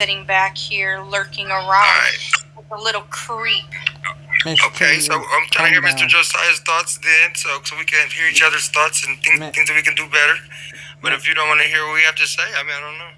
sitting back here lurking All around right. like a little creep. Miss Okay, so Trinity, I'm trying to calm hear Mr. down. Josiah's thoughts then, so we can hear each other's thoughts and Mi- things that we can do better. But mi- if you don't want to hear what we have to say, I mean, I don't know.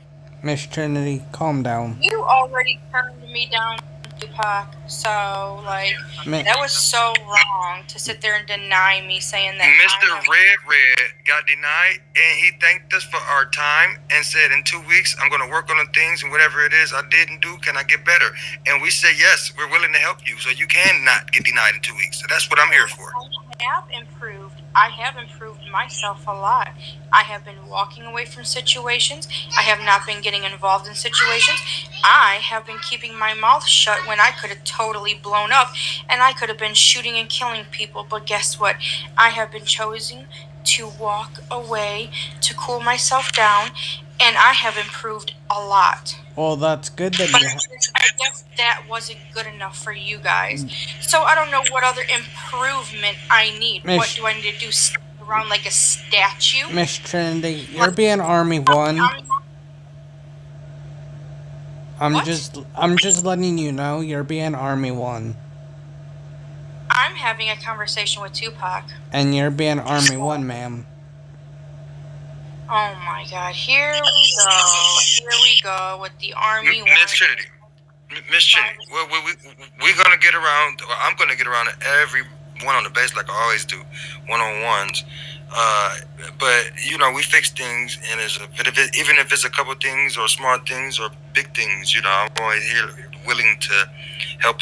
Miss Trinity, calm down. You already turned me down, Tupac. So, like, Mi- that was so wrong to sit there and deny me saying that Mr. I'm Red got denied, and he thanked us for our time and said, in 2 weeks, I'm going to work on the things and whatever it is I didn't do, can I get better? And we said, yes, we're willing to help you, so you can not get denied in 2 weeks. So that's what I'm here for. I have improved. I have improved myself a lot. I have been walking away from situations. I have not been getting involved in situations. I have been keeping my mouth shut when I could have totally blown up and I could have been shooting and killing people. But guess what? I have been choosing to walk away to cool myself down, and I have improved a lot. well, that's good that But you. I guess that wasn't good enough for you guys. So I don't know what other improvement I need. What Miss do I need to do? Stand around like a statue? Miss Trinity, you're Like, being Army One. I'm, I'm what? just I'm just letting you know you're being Army One, I'm having a conversation with Tupac. and you're being Army One, ma'am. Oh my god, here we go. Here we go with the Army one. Miss Trinity. Miss Trinity, we're going to get around, or I'm going to get around to every one on the base like I always do, one-on-ones. Uh, but, we fix things, and even if it's a couple things or small things or big things, I'm always here willing to help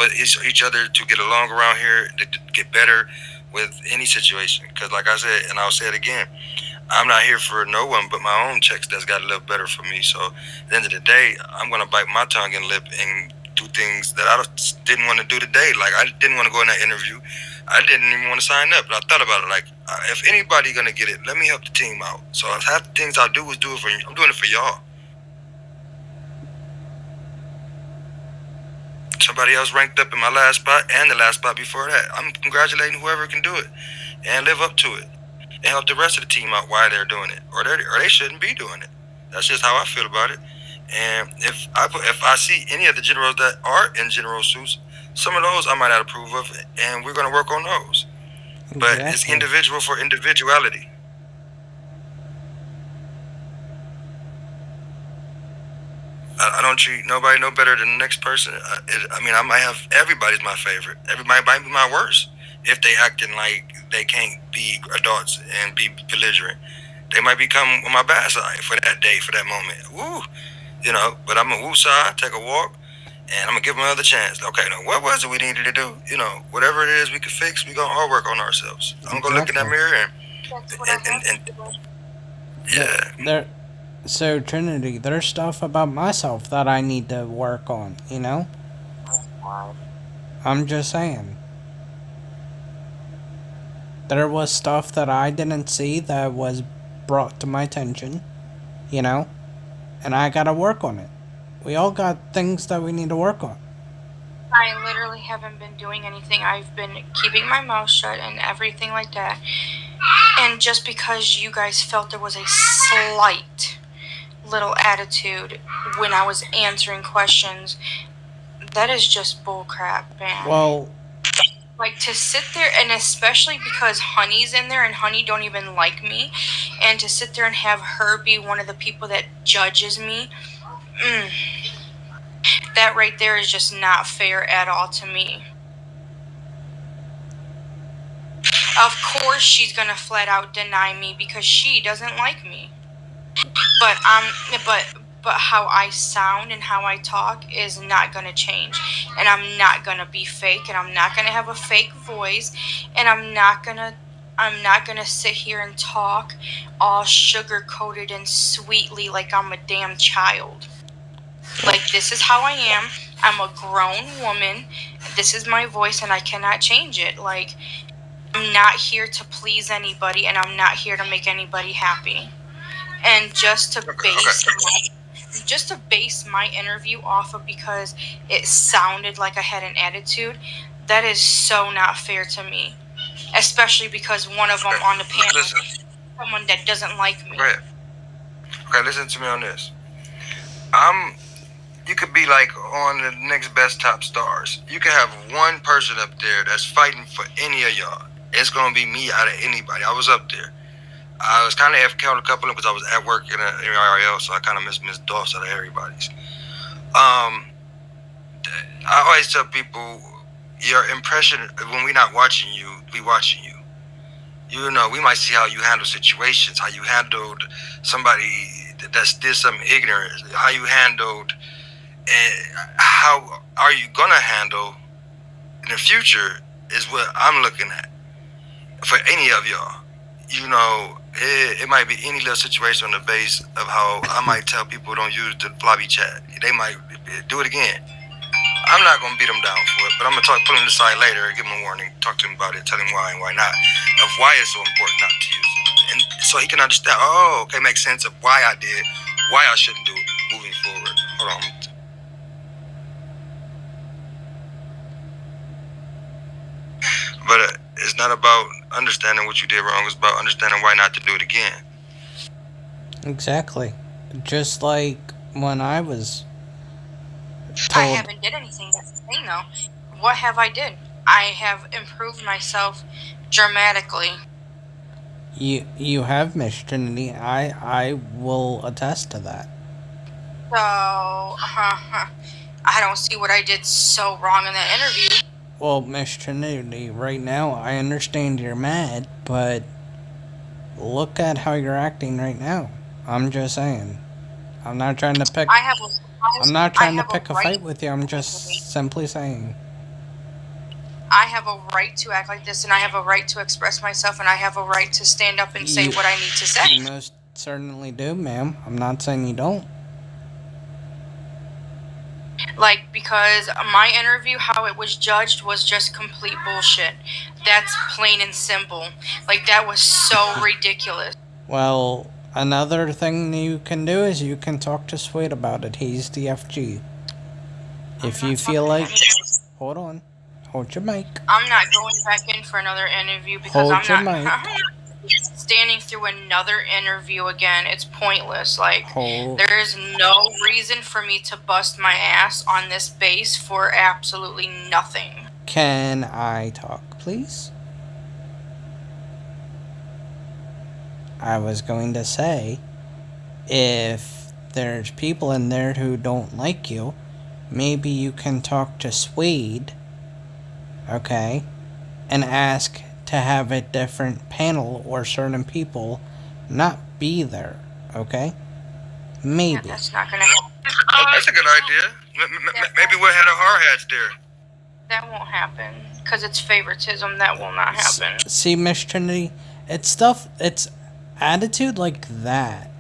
each other to get along around here, to get better with any situation. Because like I said, and I'll say it again, I'm not here for no one but my own checks that's got to live better for me. So at the end of the day, I'm going to bite my tongue and lip and do things that I didn't want to do today. Like, I didn't want to go in that interview. I didn't even want to sign up, but I thought about it. Like, if anybody going to get it, let me help the team out. So half the things I do is do it for you. I'm doing it for y'all. Somebody else ranked up in my last spot and the last spot before that. I'm congratulating whoever can do it and live up to it and help the rest of the team out while they're doing it, or they shouldn't be doing it. That's just how I feel about it. And if I see any of the generals that are in general suits, some of those I might not approve of, and we're going to work on those. But it's Exactly. individual for individuality. I don't treat nobody no better than the next person. I might have everybody's my favorite. Everybody might be my worst if they acting like they can't be adults and be belligerent. They might become on my bad side for that day, for that moment. Woo, But I'm a woo side, take a walk, and I'm gonna give them another chance. Okay, now what was it we needed to do? Whatever it is we could fix, we gonna all work on ourselves. I'm gonna go look in that Exactly. mirror That's what I have and to do. yeah. There. So Trinity, there's stuff about myself that I need to work on. I'm just saying. There was stuff that I didn't see that was brought to my attention. You know, and I gotta work on it. We all got things that we need to work on. I literally haven't been doing anything. I've been keeping my mouth shut and everything like that. And just because you guys felt there was a slight little attitude when I was answering questions, that is just bullcrap, man. Well, Like, to sit there, and especially because Honey's in there and Honey don't even like me, and to sit there and have her be one of the people that judges me, mm, that right there is just not fair at all to me. Of course she's gonna flat out deny me because she doesn't like me. But but how I sound and how I talk is not gonna change. And I'm not gonna be fake, and I'm not gonna have a fake voice, and I'm not gonna sit here and talk all sugar coated and sweetly like I'm a damn child. Like, this is how I am. I'm a grown woman. This is my voice, and I cannot change it. Like, I'm not here to please anybody, and I'm not here to make anybody happy. And just to base my interview off of because it sounded like I had an attitude, that is so not fair to me. Especially because one of them on the panel Listen, is someone that doesn't like me. Red. Okay, listen to me on this. I'm. You could be be like on the next best top stars. You can have one person up there that's fighting for any of y'all. It's gonna be me out of anybody. I was up there. I was kind of AFK on a couple of them because I was at work in a RL, so I kind of missed Dolphs out of everybody's. I always tell people your impression when we're not watching you, we watching you. You know, we might see how you handle situations, how you handled somebody that's did something ignorant, how you handled, and how are you gonna handle in the future is what I'm looking at for any of y'all. You know, it might be any little situation on the base of how I might tell people don't use the lobby chat. They might do it again. I'm not gonna beat them down for it, but I'm gonna pull him aside later, give him a warning, talk to him about it, tell him why and why not, of why it's so important not to use it, and so he can understand. Oh, okay, makes sense of why I did, why I shouldn't do it moving forward. Hold on. But it's not about understanding what you did wrong. It's about understanding why not to do it again. Exactly. Just like when I was I told. haven't did anything. That's the thing, though. What have I did? I have improved myself dramatically. You have, Miss Trinity. I will attest to that. So, I don't see what I did so wrong in that interview. Well, Miss Trinity, right now I understand you're mad, but look at how you're acting right now. I'm just saying. I'm not trying to pick. I'm not trying to pick a fight with you. I'm just simply saying. I have a right to act like this, and I have a right to express myself, and I have a right to stand up and say what I need to say. You most certainly do, ma'am. I'm not saying you don't. Like, because my interview, how it was judged, was just complete bullshit. That's plain and simple. Like, that was so ridiculous. Well, another thing you can do is you can talk to Sweet about it. He's the FG. If you feel like... Hold on. Hold your mic. I'm not going back in for another interview because I'm not standing through another interview again. It's pointless. Like, there is no reason for me to bust my ass on this base for absolutely nothing. Can I talk, please? I was going to say, if there's people in there who don't like you, maybe you can talk to Swede, okay, and ask to have a different panel or certain people not be there, okay? Maybe. Yeah, that's not gonna happen. That's a good idea. Maybe we'll have the hard hats there. That won't happen because it's favoritism. That will not happen. See, Miss Trinity, it's stuff. It's attitude like that.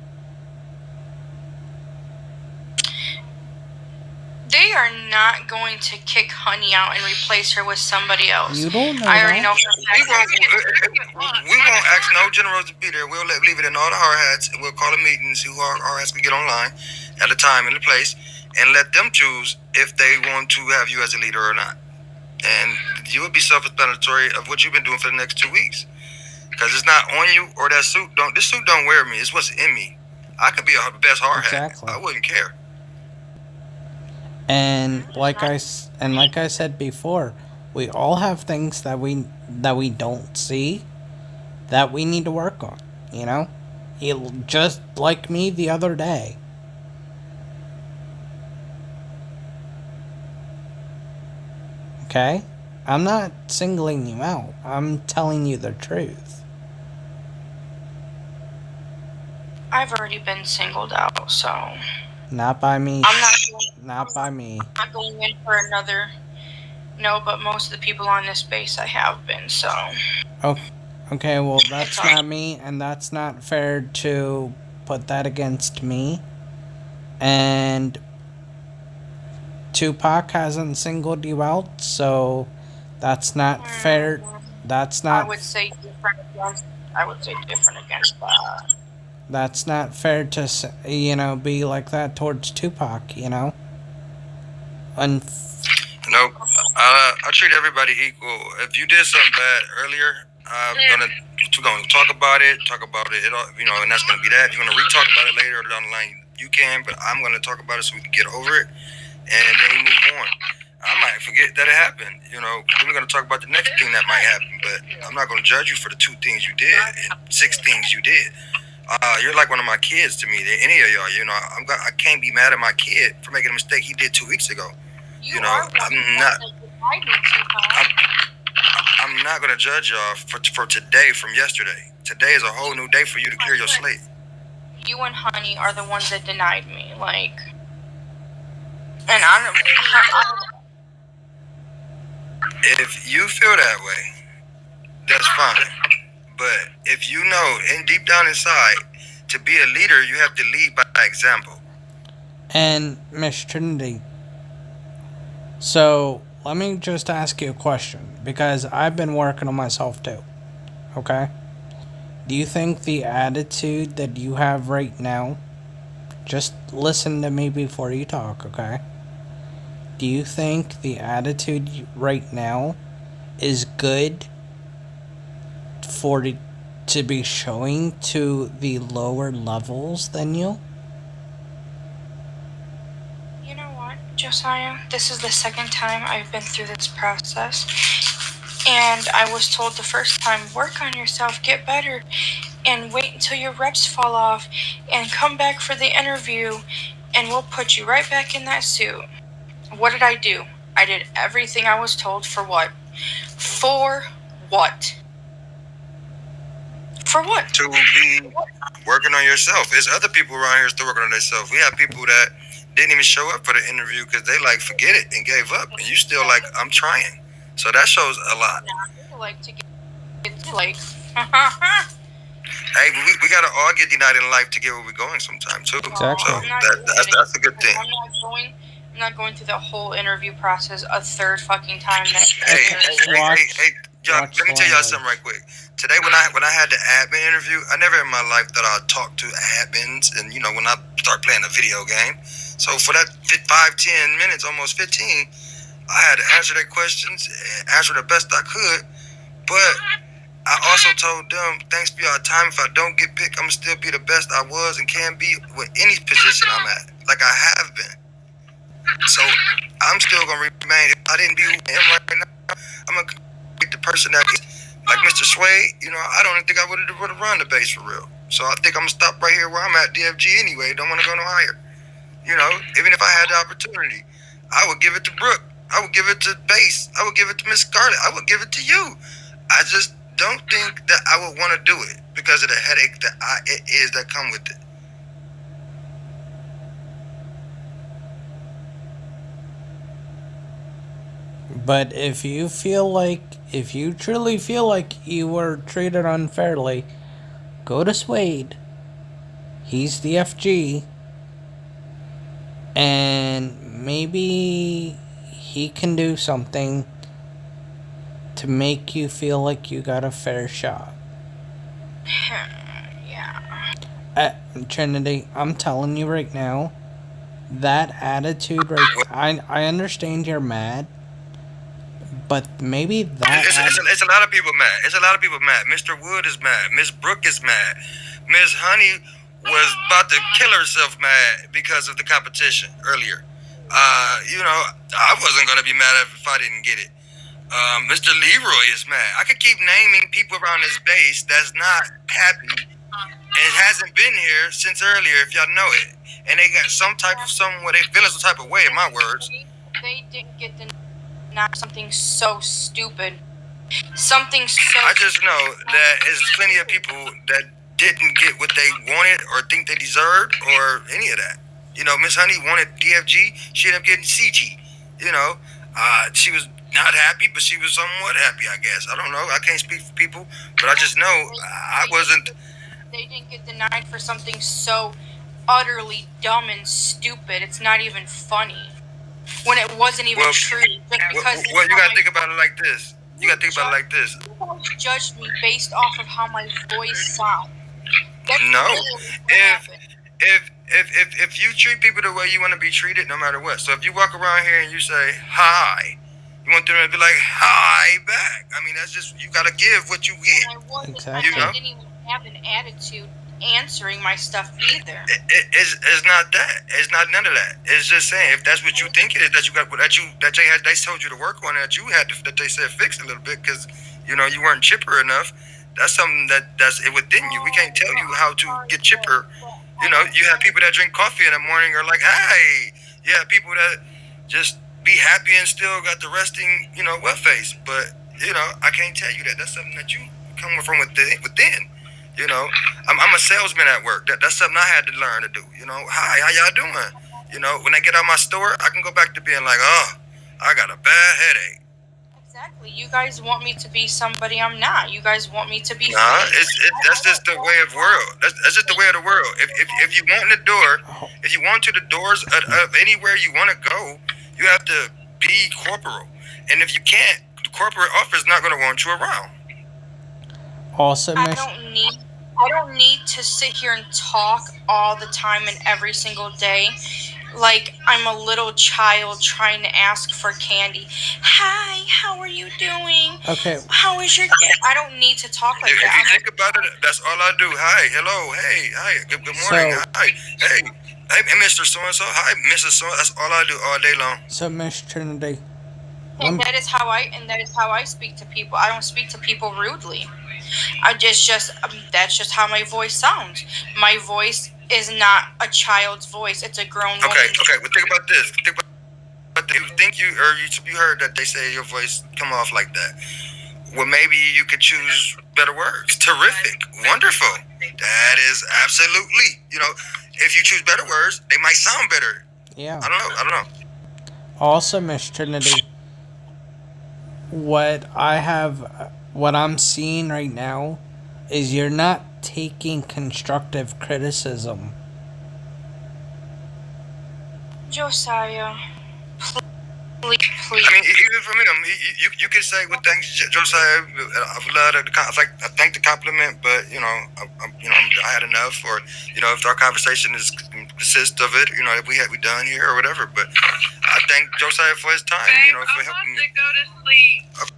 They are not going to kick Honey out and replace her with somebody else. You don't know I already that. know. We won't ask no generals to be there. We'll leave it in all the hard hats, and we'll call a meeting, see who hard hats can get online at a time and a place, and let them choose if they want to have you as a leader or not. And you will be self-explanatory of what you've been doing for the next 2 weeks, because it's not on you or that suit. This suit don't wear me. It's what's in me. I could be a best hard hat. I wouldn't care. And like I said before, we all have things that we don't see that we need to work on. You know, just like me the other day. Okay, I'm not singling you out. I'm telling you the truth. I've already been singled out, so. Not by me. Not by me. I'm not going in for another. No, but most of the people on this base I have been, so. Okay, well, that's not me, and that's not fair to put that against me. And Tupac hasn't singled you out, so that's not fair. That's not. I would say different against that. That's not fair to, be like that towards Tupac, Nope. I treat everybody equal. If you did something bad earlier, we're gonna talk about it. And that's gonna be that. If you want to re-talk about it later or down the line, you can. But I'm gonna talk about it so we can get over it and then we move on. I might forget that it happened. Then we're gonna talk about the next thing that might happen. But I'm not gonna judge you for the 2 things you did and 6 things you did. You're like one of my kids to me. Any of y'all, I can't be mad at my kid for making a mistake he did 2 weeks ago. I'm not. I'm not gonna judge y'all for today from yesterday. Today is a whole new day for you to clear your slate. You and Honey are the ones that denied me, and I don't. If you feel that way, that's fine. But if you know, and deep down inside, to be a leader, you have to lead by example. And Miss Trinity, so let me just ask you a question because I've been working on myself too. Okay? Do you think the attitude that you have right now, just listen to me before you talk, okay? Do you think the attitude right now is good for to be showing to the lower levels than you? You know what, Josiah? This is the second time I've been through this process. And I was told the first time, work on yourself, get better, and wait until your reps fall off, and come back for the interview, and we'll put you right back in that suit. What did I do? I did everything I was told for what? For what? For what? To be working on yourself. There's other people around here still working on themselves. We have people that didn't even show up for the interview because they forget it and gave up, and you still I'm trying. So that shows a lot. To get Hey, we gotta all get united in life to get where we're going sometime too. Exactly. So that's a good thing. I'm not going through the whole interview process a third fucking time. Hey, y'all, let me tell y'all something right quick. Today, when I had the admin interview, I never in my life thought I'd talk to admins, and when I start playing a video game. So for that 5-10 minutes, almost 15, I had to answer their questions, answer the best I could. But I also told them, thanks for your time. If I don't get picked, I'm gonna still be the best I was and can be with any position I'm at, like I have been. So I'm still gonna remain. If I didn't be who I am right now, I'm gonna be the person that is. Like Mr. Sway, I don't even think I would have run the base for real. So I think I'm gonna stop right here where I'm at, DFG anyway. Don't want to go no higher. Even if I had the opportunity, I would give it to Brooke. I would give it to Base. I would give it to Miss Scarlett. I would give it to you. I just don't think that I would want to do it because of the headache that come with it. But if you truly feel like you were treated unfairly, go to Swade. He's the FG. And maybe he can do something to make you feel like you got a fair shot. Yeah. Trinity, I'm telling you right now, that attitude I understand you're mad, but maybe that it's a lot of people mad. It's a lot of people mad. Mr. Wood is mad. Miss Brooke is mad. Miss Honey was about to kill herself mad because of the competition earlier. I wasn't gonna be mad if I didn't get it. Mr. Leroy is mad. I could keep naming people around this base that's not happy and hasn't been here since earlier, if y'all know it. And they got some way they feeling some type of way, in my words. They didn't get denied something so stupid. Something so. I just know that there's plenty of people that didn't get what they wanted or think they deserved or any of that. Miss Honey wanted DFG. She ended up getting CG. She was not happy, but she was somewhat happy, I guess. I don't know. I can't speak for people, but I just know I wasn't. They didn't get denied for something so utterly dumb and stupid. It's not even funny. When it wasn't even true. Just you gotta think about it like this. You judged me based off of how my voice sounds. No. If you treat people the way you want to be treated, no matter what. So if you walk around here and you say hi, you want them to be like hi back. I mean, that's just, you gotta give what you get. Exactly. I didn't even have an attitude. answering my stuff either. It's not that. It's not none of that. It's just saying if that's what you think it is that you got that they told you to work on that you had to, that they said fix a little bit because you weren't chipper enough. That's something that's within you. We can't tell you how to get chipper. You have people that drink coffee in the morning are like, hey. You have people that just be happy and still got the resting, well face. But I can't tell you that. That's something that you come from within. I'm a salesman at work. That's something I had to learn to do. Hi, how y'all doing? When I get out my store, I can go back to being like, oh, I got a bad headache. Exactly. You guys want me to be somebody I'm not. You guys want me to be Nah, fake. that's just the way of world. That's just the way of the world. If you want the door, if you want to the doors of anywhere you want to go, you have to be corporal. And if you can't, the corporate office is not going to want you around. Also, I don't need to sit here and talk all the time and every single day like I'm a little child trying to ask for candy. Hi, how are you doing? okay, How is your day? I don't need to talk like If that. you think about it, that's all I do. Hi, hello, hey, hi, good morning, so hi, hey, Mr. So and So, hi, Mrs. So. That's all I do all day long. Miss Trinity, And that is how I speak to people. I don't speak to people rudely. I just that's just how my voice sounds. My voice is not a child's voice. It's a grown Okay, woman's. okay. Well, think about this. You think you heard that they say your voice come off like that. Well, maybe you could choose better words. Terrific, wonderful. That is absolutely. If you choose better words, they might sound better. yeah. I don't know. Also, Miss Trinity, what I'm seeing right now is you're not taking constructive criticism. Josiah, please. I mean, even from him, you could say, "Well, thanks, Josiah. I've loved it. I thank the compliment, but I had enough." Or if our conversation consists of it, if we done here or whatever. But I thank Josiah for his time, for helping me. Go to sleep.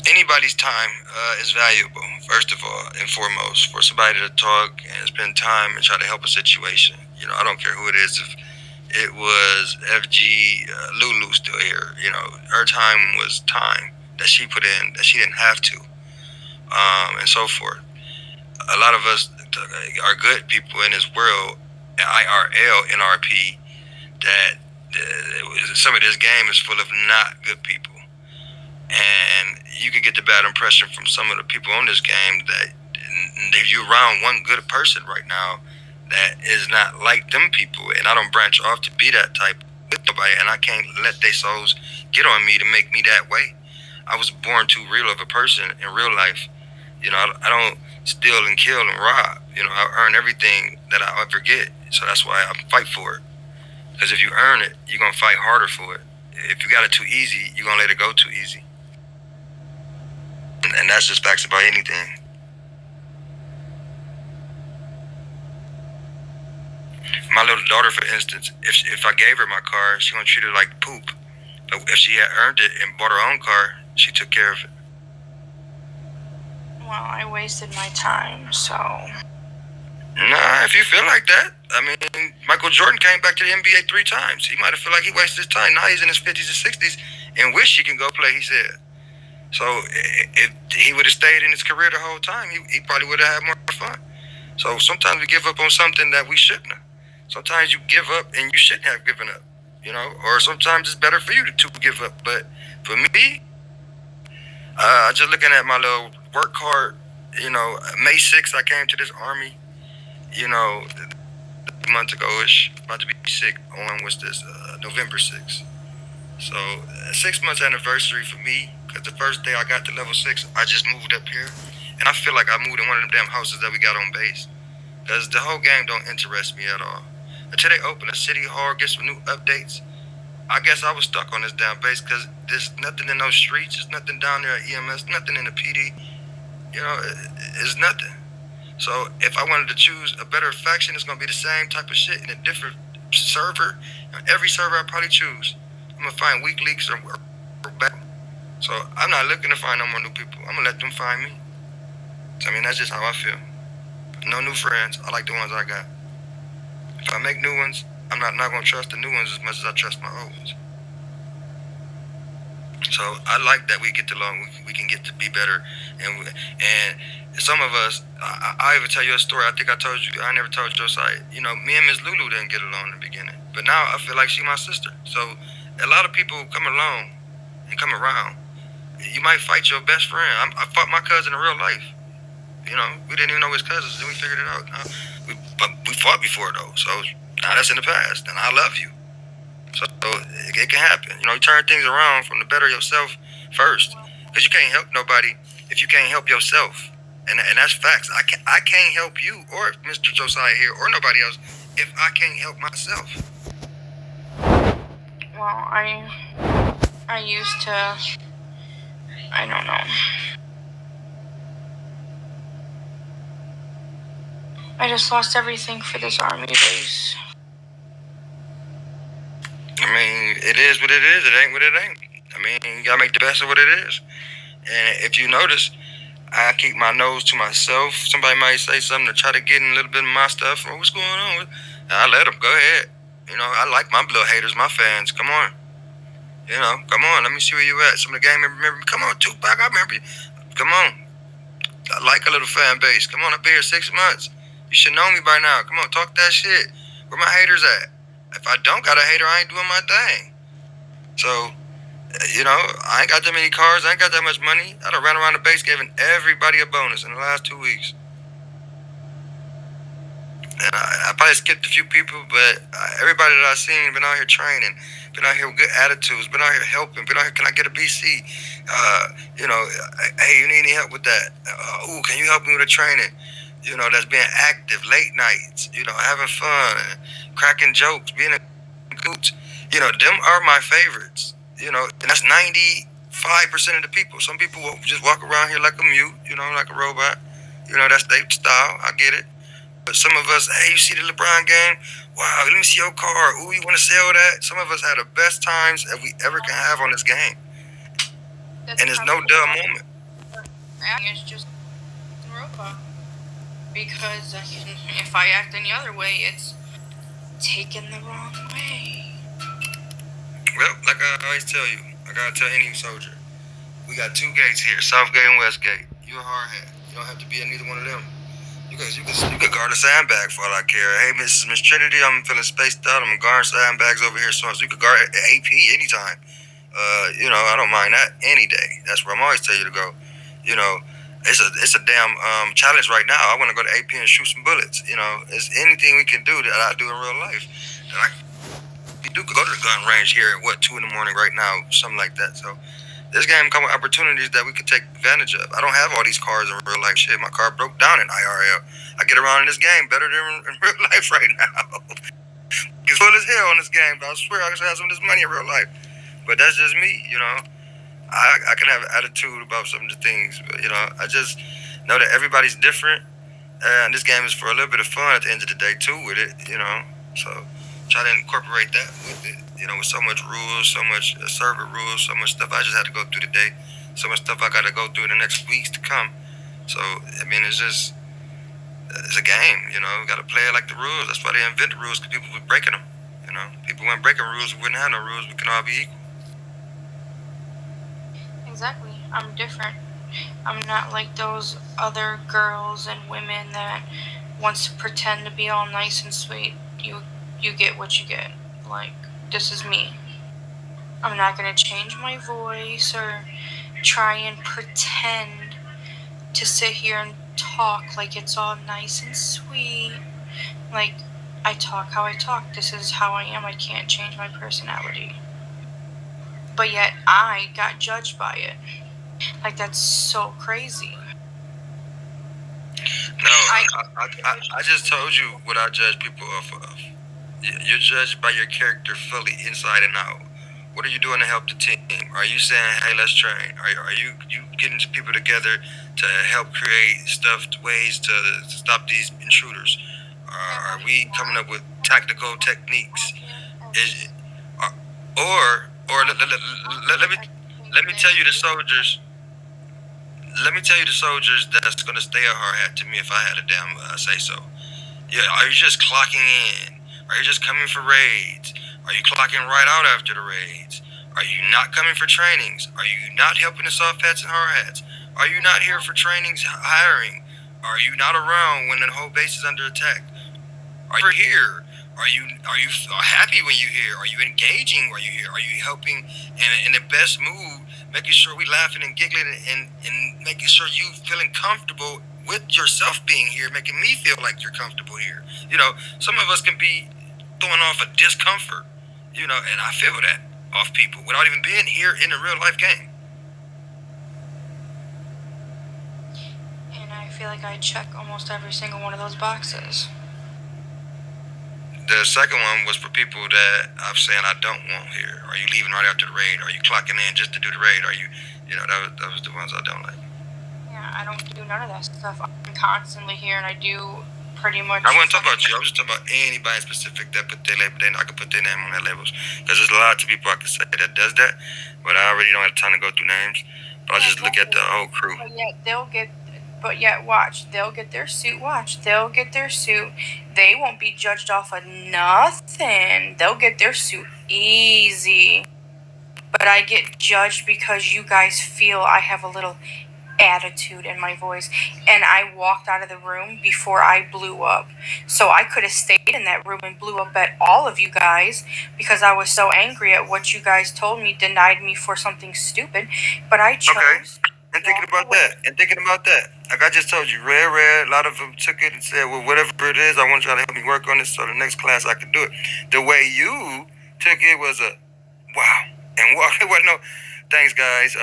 Anybody's time is valuable, first of all and foremost, for somebody to talk and spend time and try to help a situation. I don't care who it is. If it was FG Lulu still here, her time was time that she put in that she didn't have to, and so forth. A lot of us are good people in this world, IRL, NRP, that some of this game is full of not good people. And you can get the bad impression from some of the people on this game that if you're around one good person right now that is not like them people, and I don't branch off to be that type with nobody, and I can't let their souls get on me to make me that way. I was born too real of a person in real life. I don't steal and kill and rob. I earn everything that I ever get, so that's why I fight for it. Because if you earn it, you're gonna fight harder for it. If you got it too easy, you're gonna let it go too easy. And that's just facts about anything. My little daughter, for instance, if I gave her my car, she gonna treat it like poop. But if she had earned it and bought her own car, she took care of it. Well, I wasted my time, so. Nah, if you feel like that, I mean, Michael Jordan came back to the NBA 3 times. He might have felt like he wasted his time. Now he's in his 50s and 60s and wish he can go play, he said. So if he would have stayed in his career the whole time, he probably would have had more fun. So sometimes we give up on something that we shouldn't have. Sometimes you give up and you shouldn't have given up, or sometimes it's better for you to give up. But for me, just looking at my little work card, May 6th, I came to this army, a month ago-ish, about to be sick on, what's this, November 6th. So 6 months anniversary for me, because the first day I got to level 6, I just moved up here. And I feel like I moved in one of them damn houses that we got on base. Because the whole game don't interest me at all. Until they open a city hall, get some new updates, I guess I was stuck on this damn base because there's nothing in those streets. There's nothing down there at EMS, nothing in the PD. It's nothing. So if I wanted to choose a better faction, it's gonna be the same type of shit in a different server. Every server I probably choose, I'm gonna find weak leaks or battle. So I'm not looking to find no more new people. I'm gonna let them find me. So, I mean, that's just how I feel. No new friends. I like the ones I got. If I make new ones, I'm not gonna trust the new ones as much as I trust my old ones. So I like that we get along. We can get to be better, and some of us. I even tell you a story. I think I told you. I never told Josiah. You know, me and Miss Lulu didn't get along in the beginning, but now I feel like she's my sister. So a lot of people come along and come around. You might fight your best friend. I fought my cousin in real life. You know, we didn't even know his cousins. Then we figured it out. But we fought before though. So now that's in the past, and I love you. So it can happen. You know, you turn things around from the better yourself first, because you can't help nobody if you can't help yourself, and that's facts. I can't help you or Mr. Josiah here or nobody else if I can't help myself. Well, I used to, I don't know. I just lost everything for this army base. I mean, it is what it is. It ain't what it ain't. I mean, you gotta make the best of what it is. And if you notice, I keep my nose to myself. Somebody might say something to try to get in a little bit of my stuff. Oh, what's going on? I let them go ahead. You know, I like my little haters, my fans. Come on. You know, come on. Let me see where you at. Some of the game remember me. Come on, Tupac. I remember you. Come on. I like a little fan base. Come on, I've been here 6 months. You should know me by now. Come on, talk that shit. Where my haters at? If I don't got a hater, I ain't doing my thing. So, you know, I ain't got that many cars. I ain't got that much money. I done ran around the base giving everybody a bonus in the last 2 weeks. And I probably skipped a few people, but everybody that I've seen been out here training, been out here with good attitudes, been out here helping, been out here, can I get a BC? You know, hey, you need any help with that? Ooh, can you help me with the training? You know, that's being active, late nights, you know, having fun, cracking jokes, being a gooch. You know, them are my favorites. You know, and that's 95% of the people. Some people will just walk around here like a mute, you know, like a robot. You know, that's their style. I get it. But some of us, hey, you see the LeBron game? Wow, let me see your car. Ooh, you want to sell that? Some of us had the best times that we ever can have on this game. And there's no dull moment. It's just a robot. Because if I act any other way, it's taken the wrong way. Well, like I always tell you, I gotta tell any soldier, we got two gates here, South Gate and West Gate. You a hard hat. You don't have to be in neither one of them. You could guard a sandbag for all I care. Hey, Miss Trinity, I'm feeling spaced out. I'm guarding sandbags over here. So you could guard AP anytime. You know, I don't mind that any day. That's where I'm always tell you to go. You know, it's a damn challenge right now. I want to go to AP and shoot some bullets. You know, it's anything we can do that I do in real life. That we do go to the gun range here at 2 in the morning right now, something like that. So this game comes with opportunities that we could take advantage of. I don't have all these cars in real life. Shit, my car broke down in IRL. I get around in this game better than in real life right now. It's full as hell on this game, but I swear I should have some of this money in real life. But that's just me, you know. I can have an attitude about some of the things, but you know, I just know that everybody's different, and this game is for a little bit of fun at the end of the day too with it, you know. So try to incorporate that with it, you know, with so much rules, so much server rules, so much stuff I just had to go through today, so much stuff I got to go through in the next weeks to come. So I mean, it's a game, you know. We got to play it like the rules. That's why they invent the rules, because people were breaking them. You know, people weren't breaking rules. We wouldn't have no rules. We can all be equal. Exactly. I'm different. I'm not like those other girls and women that wants to pretend to be all nice and sweet. You get what you get. Like, this is me. I'm not gonna change my voice or try and pretend to sit here and talk like it's all nice and sweet. Like, I talk how I talk. This is how I am. I can't change my personality. But yet I got judged by it. Like, that's so crazy. No, I just told you what I judge people off of. You're judged by your character fully, inside and out. What are you doing to help the team? Are you saying, hey, let's train? Are you getting people together to help create stuff, ways to stop these intruders? Are we coming up with tactical techniques? Is, uh, let me tell you the soldiers. Let me tell you the soldiers that's gonna stay a hard hat to me if I had a damn say so. Yeah, are you just clocking in? Are you just coming for raids? Are you clocking right out after the raids? Are you not coming for trainings? Are you not helping the soft hats and hard hats? Are you not here for trainings hiring? Are you not around when the whole base is under attack? Are you here? Are you happy when you're here? Are you engaging while you're here? Are you helping in the best mood, making sure we laughing and giggling and making sure you feeling comfortable with yourself being here, making me feel like you're comfortable here. Some of us can be throwing off a discomfort, and I feel that off people without even being here in a real life game. And I feel like I check almost every single one of those boxes. The second one was for people that I'm saying I don't want here. Are you leaving right after the raid? Are you clocking in just to do the raid? Are you, that was the ones I don't like. Yeah, I don't do none of that stuff. I'm constantly here, and I do pretty much. I wasn't talking about you. I was just talking about anybody specific that put their label. I could put their name on their labels because there's a lot of people I could say that does that, but I already don't have time to go through names. But I just look at the whole crew. But yet they'll get. But yet, watch. They'll get their suit. Watch. They'll get their suit. They won't be judged off of nothing. They'll get their suit easy. But I get judged because you guys feel I have a little attitude in my voice, and I walked out of the room before I blew up. So I could have stayed in that room and blew up at all of you guys because I was so angry at what you guys told me, denied me for something stupid. But I chose. Okay. And thinking about that, like I just told you, a lot of them took it and said, well, whatever it is, I want y'all to help me work on this so the next class I can do it. The way you took it was a wow. And walk. Well, no, thanks, guys.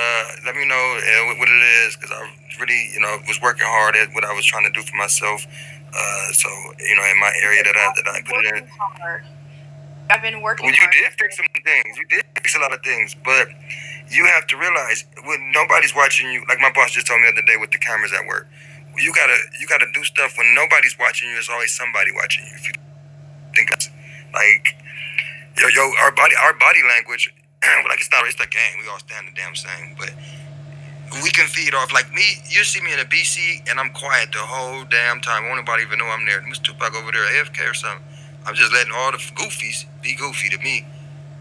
Let me know what it is because I really, was working hard at what I was trying to do for myself. So, in my area that I put it in. Hard. I've been working. Well, you did fix some things. You did fix a lot of things, but you have to realize when nobody's watching you. Like my boss just told me the other day with the cameras at work. You gotta do stuff when nobody's watching you. There's always somebody watching you. If you think that's like our body language. Like it's the game. We all stand the damn same, but we can feed off. Like me, you see me in a BC and I'm quiet the whole damn time. Won't nobody even know I'm there. Mr. Tupac over there, AFK or something. I'm just letting all the goofies be goofy to me.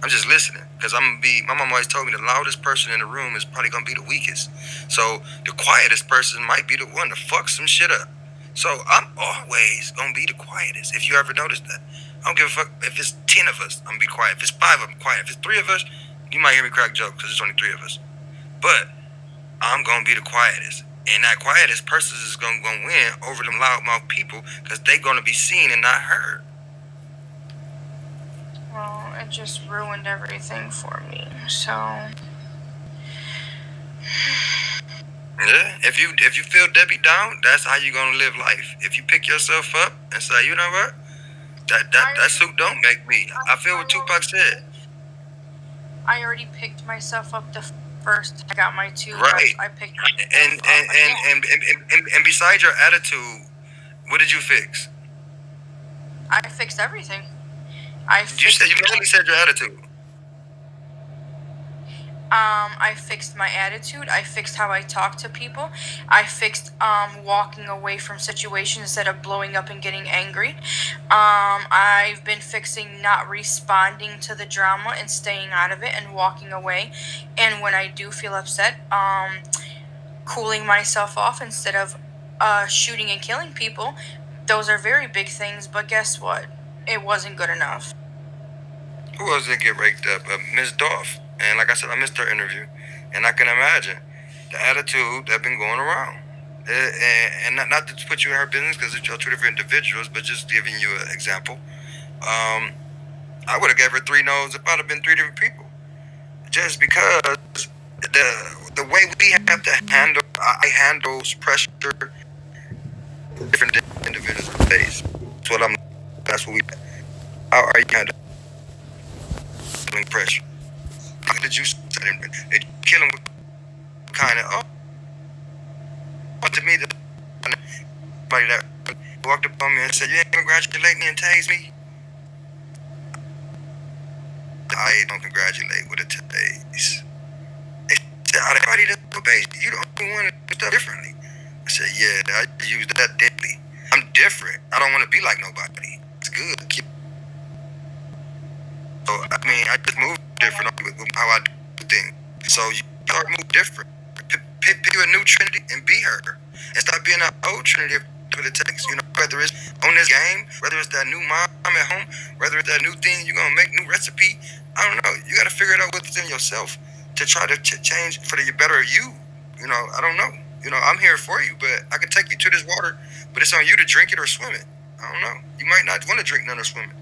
I'm just listening because I'm gonna be. My mom always told me the loudest person in the room is probably gonna be the weakest. So the quietest person might be the one to fuck some shit up. So I'm always gonna be the quietest. If you ever noticed that, I don't give a fuck if it's 10 of us. I'm gonna be quiet. If it's 5 of them, quiet. If it's 3 of us, you might hear me crack jokes because it's only 3 of us. But I'm gonna be the quietest. And that quietest person is gonna win over them loudmouth people because they gonna be seen and not heard. Well, it just ruined everything for me. So yeah, if you feel Debbie down, that's how you gonna live life. If you pick yourself up and say, you know what, that suit don't make me. I feel what Tupac said. I already picked myself up the first I got my 2 right. reps. I picked myself and besides your attitude, what did you fix? I fixed everything. You mainly said your attitude. I fixed my attitude. I fixed how I talk to people. I fixed walking away from situations instead of blowing up and getting angry. I've been fixing not responding to the drama and staying out of it and walking away. And when I do feel upset, cooling myself off instead of shooting and killing people. Those are very big things, but guess what? It wasn't good enough. Who else did get raked up? Miss Dorf. And like I said, I missed her interview. And I can imagine the attitude that been going around. And not to put you in her business because you're 2 different individuals, but just giving you an example. I would have gave her 3 no's if I'd have been 3 different people. Just because the way we have to handle pressure different individuals face. That's what we. How are you handling pressure? Look at the juice. They kill him with kind of, oh, to me, somebody that walked up on me and said, "You ain't congratulate me and tase me." I don't congratulate with a tase. They said, "Everybody does base. You the only one that does stuff differently." I said, "Yeah, I use that daily. I'm different. I don't want to be like nobody. It's good." So I mean, I just move different with how I do things. So you gotta move different. Pick you a new Trinity and be her, and stop being that old Trinity for the takes. You know, whether it's on this game, whether it's that new mom at home, whether it's that new thing you're gonna make, new recipe. I don't know. You gotta figure it out within yourself to try to change for the better you. You know, I don't know. You know, I'm here for you, but I can take you to this water, but it's on you to drink it or swim it. I don't know. You might not want to drink none or swim it.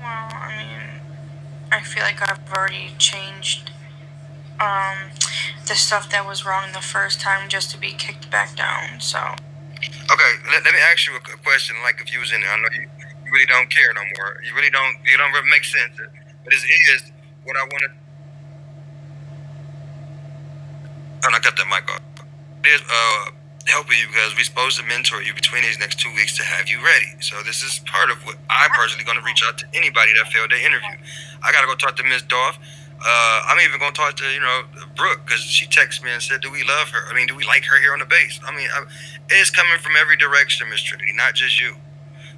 Well, I mean, I feel like I've already changed the stuff that was wrong the first time just to be kicked back down. So Okay, let me ask you a question. Like if you was in there, I know you really don't care no more. You really don't. You don't really make sense. But it is what I want to. And I cut that mic off. It is helping you because we're supposed to mentor you between these next 2 weeks to have you ready. So this is part of what I'm personally going to reach out to anybody that failed their interview. I got to go talk to Miss Dorf. I'm even going to talk to Brooke because she texted me and said, "Do we love her? I mean, do we like her here on the base?" I mean, it's coming from every direction, Miss Trinity, not just you.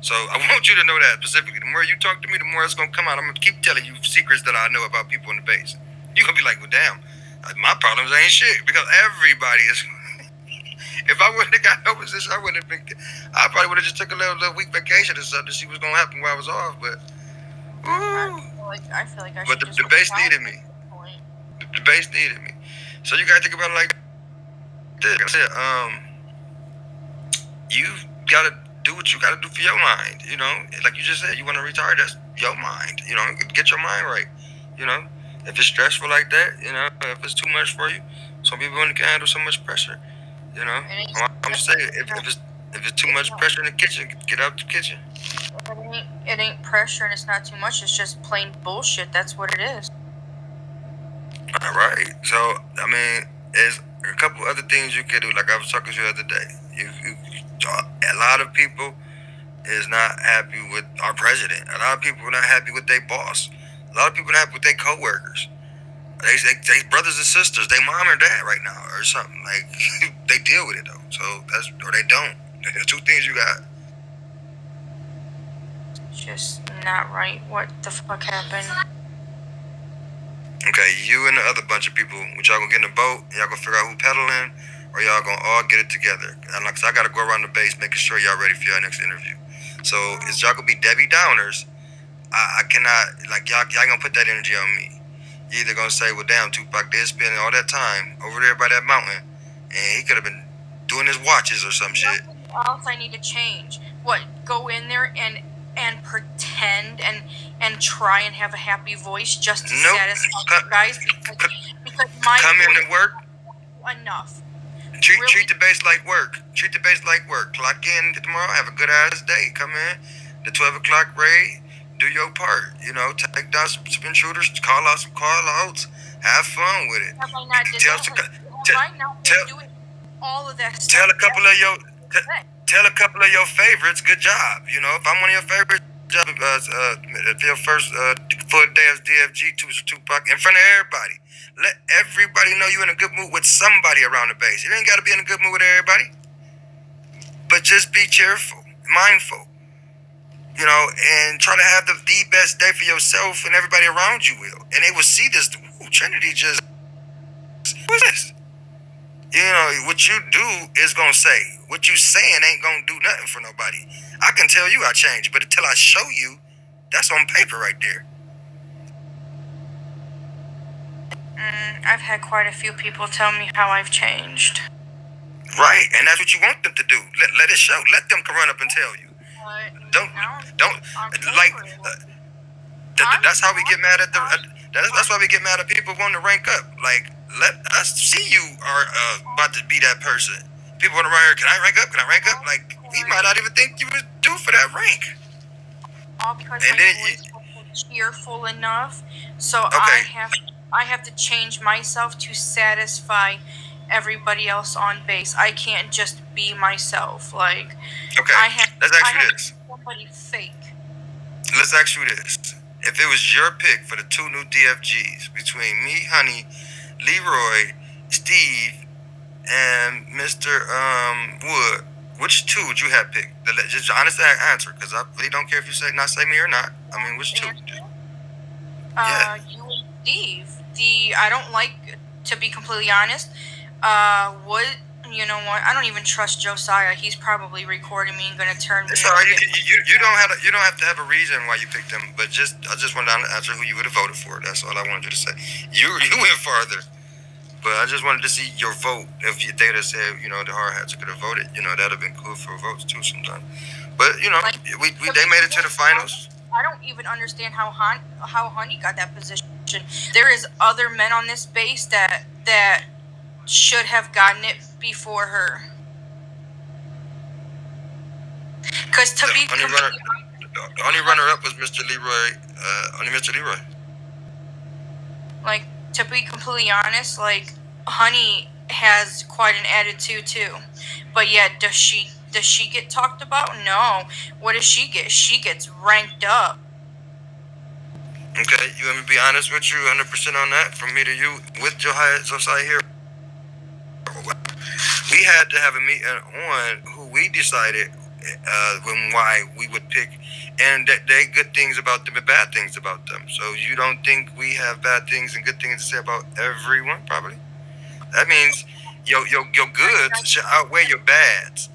So I want you to know that specifically. The more you talk to me, the more it's gonna come out. I'm gonna keep telling you secrets that I know about people in the base. You're gonna be like, "Well, damn, my problems ain't shit," because everybody is. If I wouldn't have got no position, I wouldn't have been. I probably would have just took a little week vacation or something to see what's gonna happen while I was off. But, I feel like I but should the just base needed me. The base needed me. So you gotta think about it like this. Like I said, you gotta do what you gotta do for your mind. You know, like you just said, you want to retire. That's your mind. You know, get your mind right. You know, if it's stressful like that, you know, if it's too much for you, some people only can handle so much pressure. You know, I'm just saying, if it's too much pressure in the kitchen, get out the kitchen. It ain't pressure and it's not too much. It's just plain bullshit. That's what it is. All right. So I mean, there's a couple other things you could do. Like I was talking to you the other day. A lot of people is not happy with our president. A lot of people are not happy with their boss. A lot of people are not happy with their coworkers. They brothers and sisters. They mom or dad right now or something. Like they deal with it though. So that's or they don't. There's two things you got. Just not right. What the fuck happened? Okay, you and the other bunch of people, which y'all gonna get in a boat, and y'all gonna figure out who pedaling, or y'all gonna all get it together. And like, so I gotta go around the base making sure y'all ready for your next interview. So is y'all gonna be Debbie Downers? I cannot y'all gonna put that energy on me. You either gonna say, "Well, damn, Tupac did spend all that time over there by that mountain, and he could have been doing his watches or some shit." Nothing else I need to change. What? Go in there and pretend and try and have a happy voice just to satisfy you guys because my come in to work. Enough. Treat the base like work. Treat the base like work. Clock in tomorrow. Have a good ass day. Come in. The 12 o'clock raid. Do your part. You know, take down some intruders. Call out some call outs. Have fun with it. Have I not did that? Have I not been doing all of that stuff? Tell a couple of your favorites. Good job. You know, if I'm one of your favorites. If your first full day as DFG Tupac in front of everybody. Let everybody know you in a good mood with somebody around the base. You ain't got to be in a good mood with everybody, but just be cheerful, mindful, you know, and try to have the best day for yourself and everybody around you will. And they will see this. Ooh, Trinity just, what's this? You know, what you do is going to say. What you saying ain't going to do nothing for nobody. I can tell you I changed, but until I show you, that's on paper right there. I've had quite a few people tell me how I've changed. Right, and that's what you want them to do. Let it show. Let them come run up and tell you. Don't like. That's how we get mad at the. That's why we get mad at people wanting to rank up. Like, let us see you are about to be that person. People want to run here. Can I rank up? Can I rank up? Like, he might not even think you was due for that rank. All because And my then, voice wasn't cheerful enough. So okay, I have to change myself to satisfy everybody else on base. I can't just be myself. Like okay. Let's I ask you have to this. be somebody fake. Let's ask you this. If it was your pick for the two new DFGs between me, Honey, Leroy, Steve, and Mr. Wood, which two would you have picked? Just honest answer, because I really don't care if you say me or not. I mean, which two? Yeah. You and Steve. I don't like, to be completely honest. Wood. You know what? I don't even trust Josiah. He's probably recording me and gonna turn me. It's all right. You don't have to have a reason why you picked them, but I just wanted to answer who you would have voted for. That's all I wanted you to say. You went farther, but I just wanted to see your vote. If your data said the hard hats could have voted, that'd have been cool for votes too sometimes. But Like, they made it to the finals. I don't even understand how Honey got that position. There is other men on this base that should have gotten it before her. Because to be the only runner-up was Mr. Leroy. Only Mr. Leroy. Like, to be completely honest, like, Honey has quite an attitude too, but yet does she get talked about? No. What does she get? She gets ranked up. Okay, you want me to be honest with you, 100% on that, from me to you, with Josiah here. We had to have a meeting on who we decided why we would pick, and that they good things about them and bad things about them. So you don't think we have bad things and good things to say about everyone? Probably. That means your goods should outweigh your bads.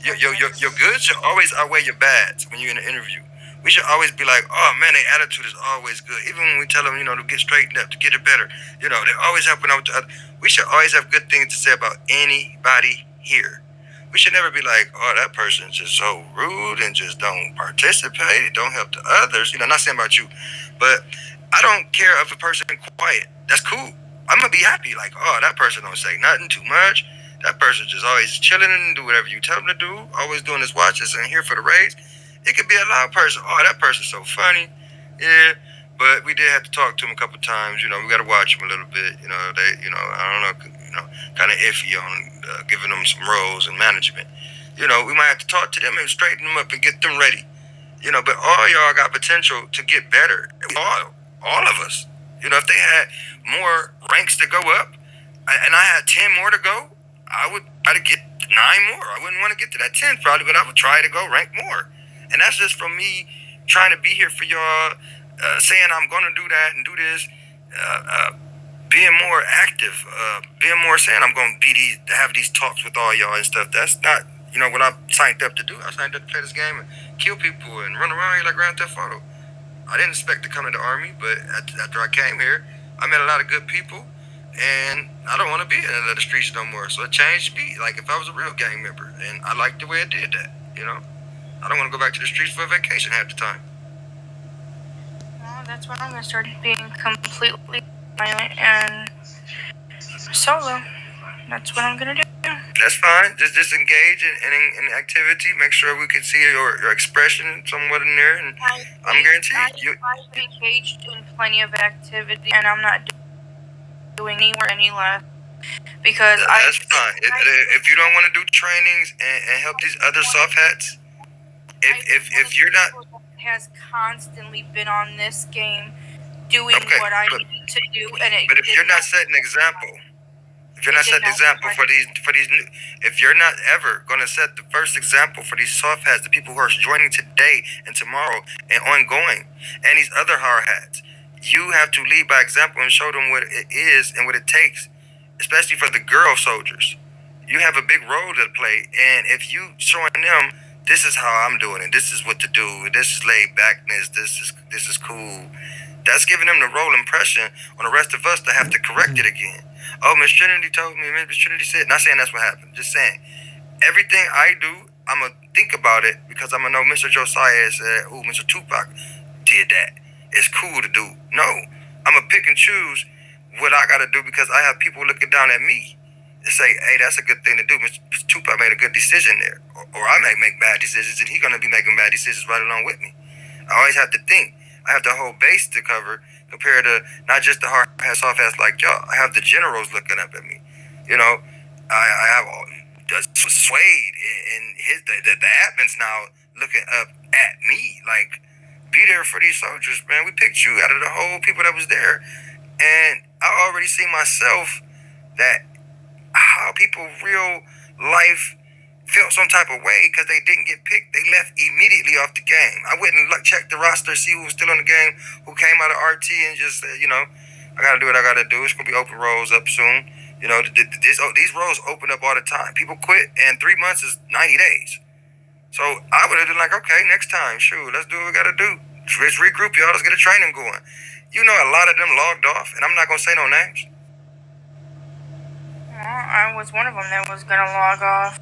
Your goods should always outweigh your bads when you're in an interview. We should always be like, oh man, their attitude is always good. Even when we tell them, to get straightened up, to get it better, they're always helping out the other. We should always have good things to say about anybody here. We should never be like, oh, that person's just so rude and just don't participate, don't help the others. Not saying about you, but I don't care if a person quiet. That's cool. I'm gonna be happy. Like, oh, that person don't say nothing too much. That person just always chilling and do whatever you tell them to do. Always doing his watches and here for the raise. It could be a loud person. Oh, that person's so funny. Yeah. But we did have to talk to him a couple times. We got to watch him a little bit. I don't know, kind of iffy on giving them some roles and management. We might have to talk to them and straighten them up and get them ready. But all y'all got potential to get better. All of us. If they had more ranks to go up, and I had 10 more to go, I would try to get 9 more. I wouldn't want to get to that 10 probably, but I would try to go rank more. And that's just from me trying to be here for y'all, saying I'm going to do that and do this, being more active, being more saying I'm going to have these talks with all y'all and stuff. That's not, what I signed up to do. I signed up to play this game and kill people and run around here like Grand Theft Auto. I didn't expect to come in the Army, but after I came here, I met a lot of good people, and I don't want to be in the streets no more. So it changed me. Like if I was a real gang member, and I liked the way it did that. I don't want to go back to the streets for a vacation half the time. Well, that's when I'm gonna start being completely silent and solo. That's what I'm gonna do. That's fine. Just engage in activity. Make sure we can see your expression somewhat in there, and I'm guaranteed I've engaged in plenty of activity, and I'm not doing anywhere any less because that's fine. If you don't want to do trainings and help these other soft hats, if you're not, has constantly been on this game doing what I need to do, but if you're not setting an example. If you're not setting an example for these new, if you're not ever going to set the first example for these soft hats, the people who are joining today and tomorrow and ongoing, and these other hard hats, you have to lead by example and show them what it is and what it takes, especially for the girl soldiers. You have a big role to play, and if you showing them this is how I'm doing it, this is what to do, this is laid backness, this is cool. That's giving them the role impression on the rest of us to have to correct it again. Oh, Miss Trinity told me, Miss Trinity said, not saying that's what happened, just saying, everything I do, I'm going to think about it because I'm going to know Mr. Josiah said, oh, Mr. Tupac did that. It's cool to do. No, I'm going to pick and choose what I got to do because I have people looking down at me and say, hey, that's a good thing to do. Mr. Tupac made a good decision there. or I may make bad decisions, and he's gonna be making bad decisions right along with me. I always have to think. I have the whole base to cover compared to not just the hard ass, soft ass like y'all. I have the generals looking up at me. You know, I have Suede and the admins now looking up at me like, be there for these soldiers, man. We picked you out of the whole people that was there, and I already see myself that how people real life felt some type of way because they didn't get picked. They left immediately off the game. I went and check the roster, see who was still in the game, who came out of RT, and just said, I gotta do what I gotta do. It's gonna be open roles up soon. These roles open up all the time. People quit, and 3 months is 90 days. So I would have been like, okay, next time, shoot, let's do what we gotta do. Let's regroup, y'all. Let's get a training going. A lot of them logged off, and I'm not gonna say no names. Well, I was one of them that was gonna log off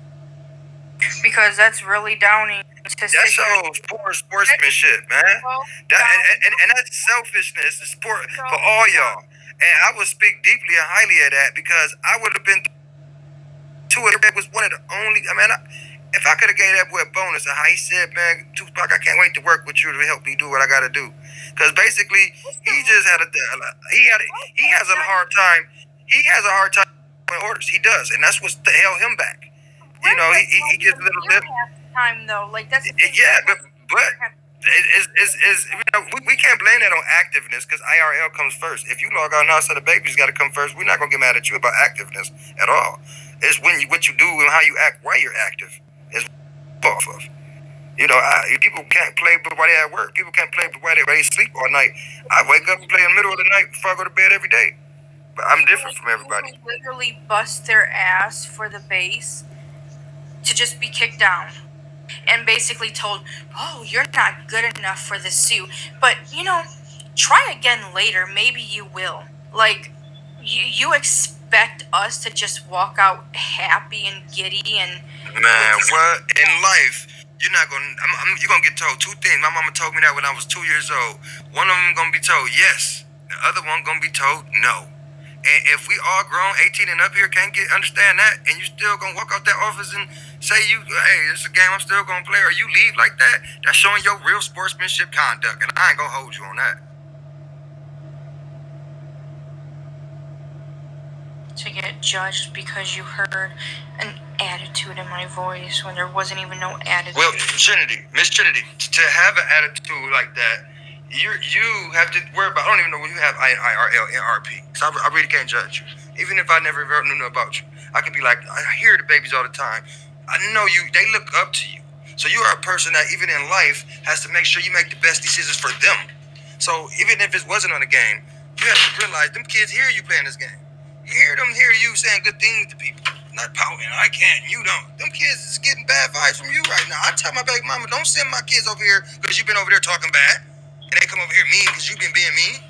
because that's really downing. That shows poor sportsmanship, man. And that's selfishness. It's sport for all y'all. And I would speak deeply and highly of that because I would have been to it. That was one of the only. If I could have gave that boy a bonus of how he said, man, Tupac, I can't wait to work with you to help me do what I got to do. Because basically, he just had he has a hard time. He has a hard time with orders. He does, and that's what held him back. He gets a little bit time though. Like that's the thing. Yeah, but we can't blame that on activeness because IRL comes first. If you log out now, so the baby's got to come first. We're not gonna get mad at you about activeness at all. It's what you do and how you act while you're active. Is off of. People can't play while they're at work. People can't play while they sleep all night. I wake up and play in the middle of the night before I go to bed every day. But I'm different from everybody. People literally bust their ass for the base to just be kicked down and basically told, oh, you're not good enough for the suit. But, try again later. Maybe you will. Like, you expect us to just walk out happy and giddy and... Man, what? In life, you're not going to... You're going to get told two things. My mama told me that when I was 2 years old. One of them going to be told yes. The other one going to be told no. And if we all grown, 18 and up here, can't understand that, and you still going to walk out that office and say hey, this is a game I'm still going to play, or you leave like that, that's showing your real sportsmanship conduct, and I ain't going to hold you on that. To get judged because you heard an attitude in my voice when there wasn't even no attitude. Well, Miss Trinity, to have an attitude like that, you have to worry about. I don't even know when you have IRL and RP. So I really can't judge you, even if I never knew about you. I could be like, I hear the babies all the time. I know you. They look up to you. So you are a person that even in life has to make sure you make the best decisions for them. So even if it wasn't on the game, you have to realize them kids hear you playing this game. You hear you saying good things to people. Not pouting, I can't, you don't. Them kids is getting bad vibes from you right now. I tell my baby mama, don't send my kids over here because you've been over there talking bad. And they come over here mean because you've been being mean.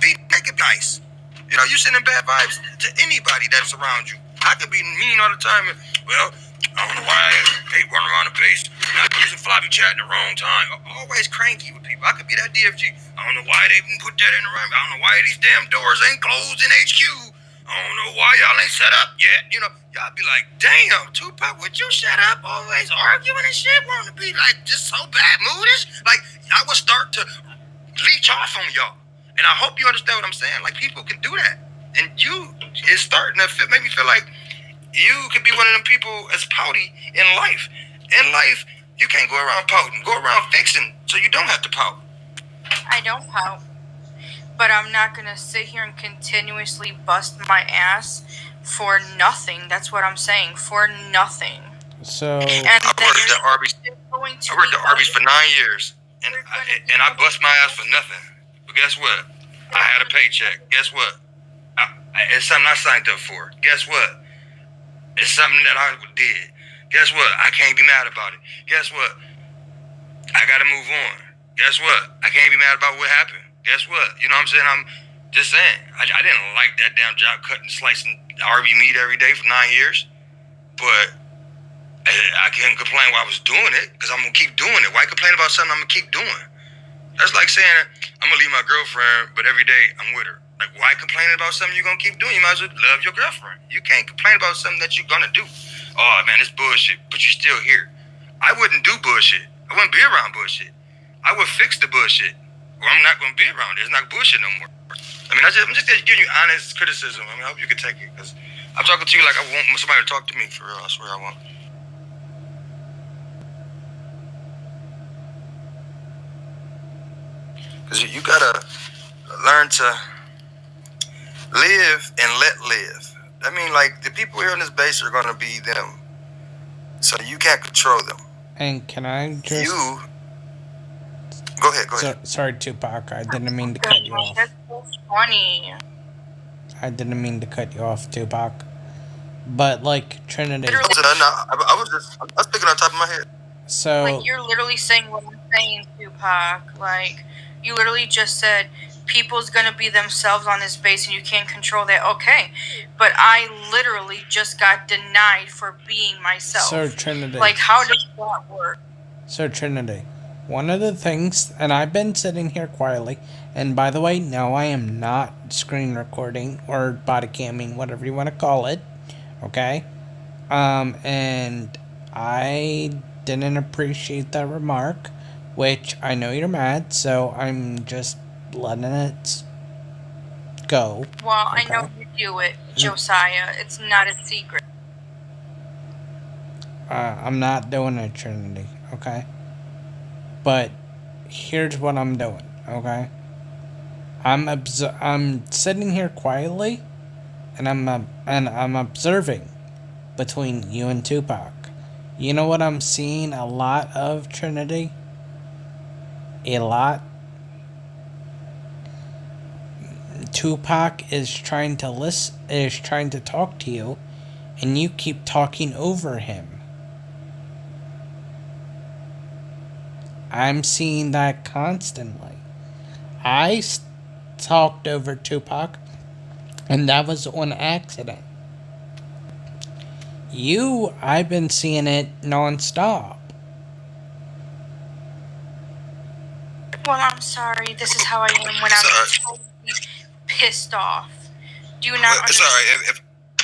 Make it nice. You sending bad vibes to anybody that's around you. I could be mean all the time. Well, I don't know why they run around the base, not using floppy chat in the wrong time. I'm always cranky with people. I could be that DFG. I don't know why they didn't put that in the room. I don't know why these damn doors ain't closed in HQ. I don't know why y'all ain't set up yet. Y'all be like, damn, Tupac, would you shut up? Always arguing and shit. Want to be like just so bad moodish? Like, I would start to leech off on y'all. And I hope you understand what I'm saying. Like, people can do that. And it's starting to make me feel like you could be one of them people that's pouty in life. In life, you can't go around pouting. Go around fixing so you don't have to pout. I don't pout. But I'm not going to sit here and continuously bust my ass for nothing. That's what I'm saying. For nothing. So... And I worked at Arby's for 9 years. And I bust my ass for nothing. But guess what? I had a paycheck. Guess what? It's something I signed up for. Guess what? It's something that I did. Guess what? I can't be mad about it. Guess what? I got to move on. Guess what? I can't be mad about what happened. Guess what? You know what I'm saying? I'm just saying. I didn't like that damn job cutting, slicing RB meat every day for 9 years. But I can't complain while I was doing it because I'm going to keep doing it. Why complain about something I'm going to keep doing? That's like saying I'm going to leave my girlfriend, but every day I'm with her. Like, why complain about something you're going to keep doing? You might as well love your girlfriend. You can't complain about something that you're going to do oh man, it's bullshit, but you're still here. I wouldn't do bullshit. I wouldn't be around bullshit. I would fix the bullshit, or I'm not going to be around it. It's not bullshit no more. I mean, I'm just giving you honest criticism. I mean, I hope you can take it, because I'm talking to you like I want somebody to talk to me, for real. I swear I want. Because you got to learn to live and let live. I mean, like, the people here on this base are going to be them. So you can't control them. And can I just... You... Go ahead. Sorry, Tupac. I didn't mean to cut you off. That's so funny. I didn't mean to cut you off, Tupac. But, like, Trinity... I was thinking on top of my head. So... Like, you're literally saying what I'm saying, Tupac. Like, you literally just said, people's gonna be themselves on this base and you can't control that. Okay. But I literally just got denied for being myself. So, Trinity... Like, how does that work? So, Trinity... One of the things, and I've been sitting here quietly, and by the way, no, I am not screen recording or body camming, whatever you want to call it, okay? And I didn't appreciate that remark, which I know you're mad, so I'm just letting it go. Well, okay? I know you do it, Josiah. It's not a secret. I'm not doing it, Trinity, okay? But here's what I'm doing, okay? I'm sitting here quietly, and I'm observing between you and Tupac. You know what I'm seeing a lot of, Trinity? A lot. Tupac is trying to talk to you, and you keep talking over him. I'm seeing that constantly. I talked over Tupac, and that was on accident. You, I've been seeing it non-stop. Well, I'm sorry. This is how I am when I'm totally pissed off. Do you not It's alright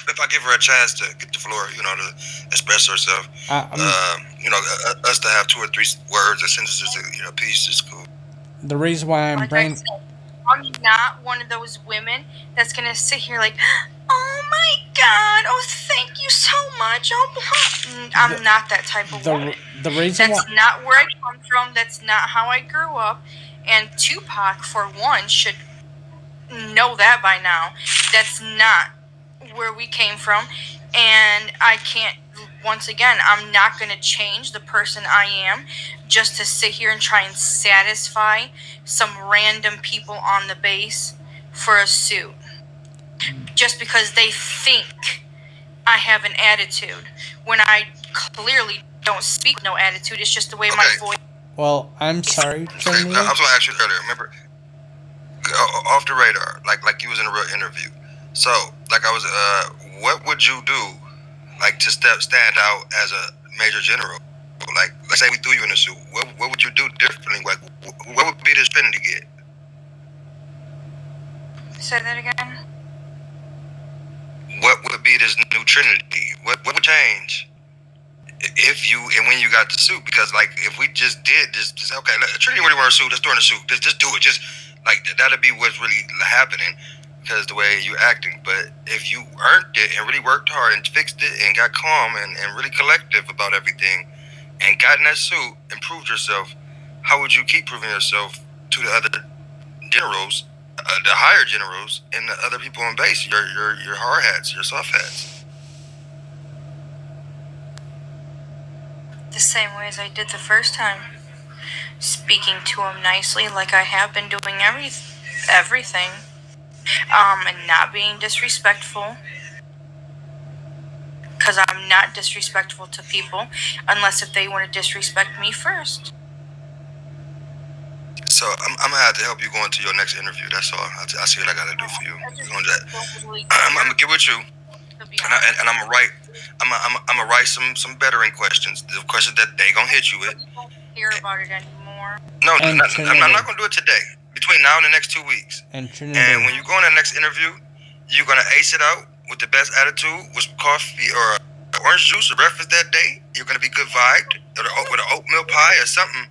if I give her a chance to get the floor, to express herself. Us to have 2 or 3 words or sentences, piece is cool. The reason why I'm bringing... I'm not one of those women that's gonna sit here like, oh my God, oh thank you so much, oh I'm not that type of woman. The reason that's not where I come from. That's not how I grew up. And Tupac, for one, should know that by now. That's not where we came from, and I can't. Once again, I'm not going to change the person I am just to sit here and try and satisfy some random people on the base for a suit, just because they think I have an attitude when I clearly don't speak no attitude. It's just the way my voice. Well, I'm sorry, Trinity. I was going to ask you earlier. Remember, off the radar, like you was in a real interview. So, what would you do, to stand out as a major general? Let's say we threw you in a suit. What would you do differently? What would be this Trinity get? Say that again. What would be this new Trinity? What would change if you and when you got the suit? Because if we just did just okay, Trinity really want a suit. Let's throw in a suit. Just do it. Just that'd be what's really happening. Because the way you're acting. But if you earned it and really worked hard and fixed it and got calm and really collective about everything and got in that suit and proved yourself, how would you keep proving yourself to the other generals, the higher generals, and the other people on base, your hard hats, your soft hats? The same way as I did the first time. Speaking to them nicely like I have been doing everything. And not being disrespectful, because I'm not disrespectful to people unless if they want to disrespect me first. So I'm gonna have to help you go into your next interview. That's all. I see what I gotta do for you. I'm gonna get with you, and I'm gonna write. I'm gonna write some bettering questions. The questions that they gonna hit you with. I don't care about it anymore. No, I'm not gonna do it today. Between now and the next 2 weeks. And when you go on that next interview, you're gonna ace it out with the best attitude, with some coffee or orange juice for breakfast that day. You're gonna be good vibed, with an oatmeal pie or something.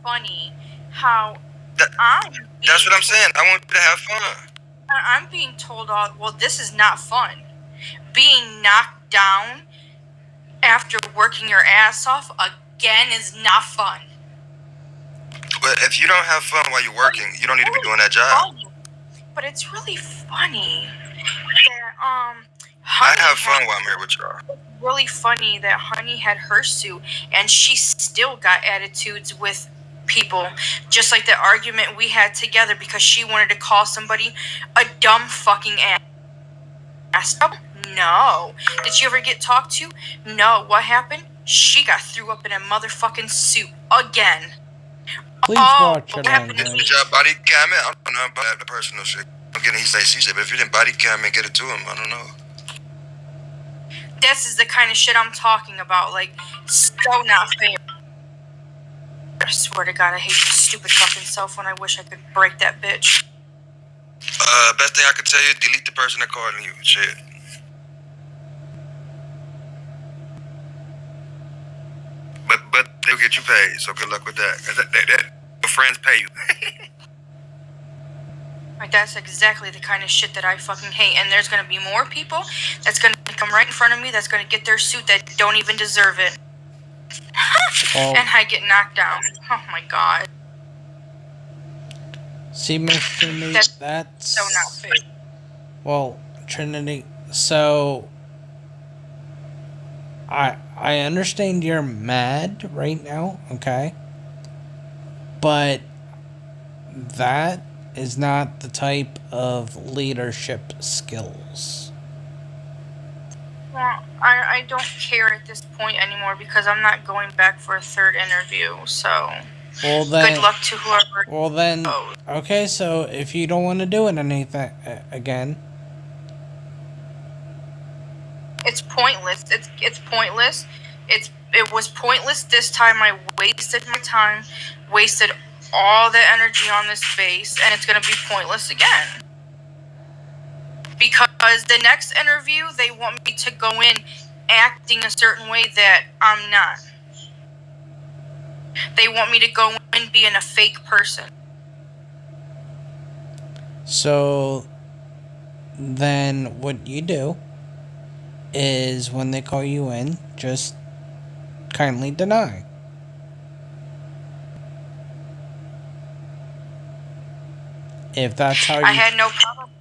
Funny how That's what I'm saying. I want you to have fun. I'm being told, well, this is not fun. Being knocked down after working your ass off again is not fun. But if you don't have fun while you're working, you don't need to be doing that job. Funny. But it's really funny that I have fun while I'm here with y'all. Really funny that Honey had her suit and she still got attitudes with people, just like the argument we had together because she wanted to call somebody a dumb fucking ass. No. Did she ever get talked to? No. What happened? She got threw up in a motherfucking suit again. Please watch your language. Good job, body cam it. I don't know about the personal shit. I'm getting he say she said, but if you didn't body cam and get it to him, I don't know. This is the kind of shit I'm talking about. Like, so not fair. I swear to God, I hate your stupid fucking cell phone. I wish I could break that bitch. Best thing I could tell you, delete the person that called you. Shit. But they'll get you paid, so good luck with that. Your friends pay you. Like, that's exactly the kind of shit that I fucking hate. And there's gonna be more people that's gonna come right in front of me that's gonna get their suit that don't even deserve it. And I get knocked down. Oh my God. See, Miss Trinity, that's so not fair. Well, Trinity, so I understand you're mad right now, okay? But that is not the type of leadership skills. Well, I don't care at this point anymore because I'm not going back for a third interview, so well, then, good luck to whoever. Well then, okay, so if you don't want to do it anything again, it's pointless. It's pointless. It was pointless this time. I wasted my time, wasted all the energy on this base, and it's gonna be pointless again. Because the next interview, they want me to go in acting a certain way that I'm not. They want me to go in being a fake person. So then what you do is when they call you in, just kindly deny. If that's how you... I had no problem.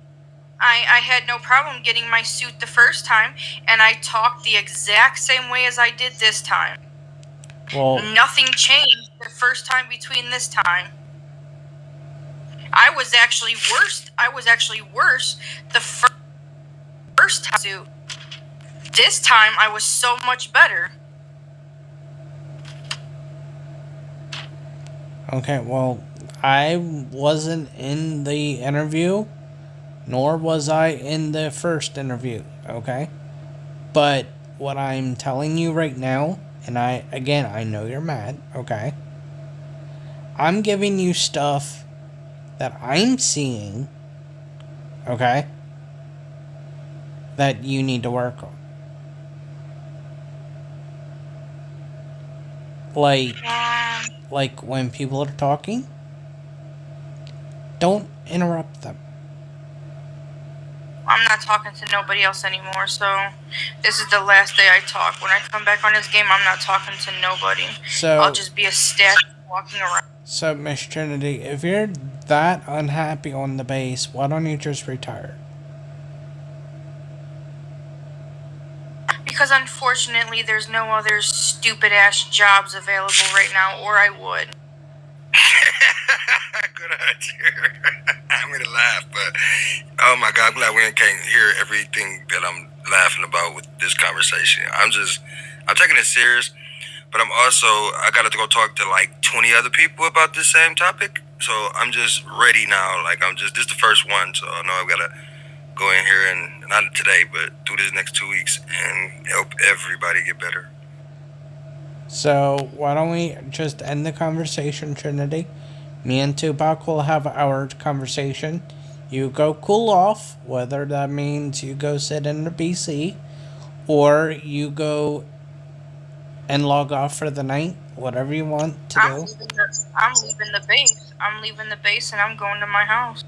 I had no problem getting my suit the first time, and I talked the exact same way as I did this time. Well, nothing changed the first time between this time. I was actually worse the first time suit. This time I was so much better. Okay, well, I wasn't in the interview, nor was I in the first interview, okay? But what I'm telling you right now, and I know you're mad, okay? I'm giving you stuff that I'm seeing, okay? That you need to work on. Like when people are talking, don't interrupt them. I'm not talking to nobody else anymore, so this is the last day I talk. When I come back on this game, I'm not talking to nobody. So I'll just be a statue walking around. So, Miss Trinity, if you're that unhappy on the base, why don't you just retire? Because unfortunately, there's no other stupid-ass jobs available right now, or I would. Good idea. I'm gonna laugh, but oh my God, I'm glad we can't hear everything that I'm laughing about with this conversation. I'm taking it serious, but I got to go talk to like 20 other people about this same topic. So I'm just ready now. Like this is the first one, so I know I've got to go in here and not today, but do this next 2 weeks and help everybody get better. So why don't we just end the conversation, Trinity? Me and Tupac will have our conversation. You go cool off, whether that means you go sit in the BC or you go and log off for the night, whatever you want to I'm do. leaving the base. I'm leaving the base and I'm going to my house.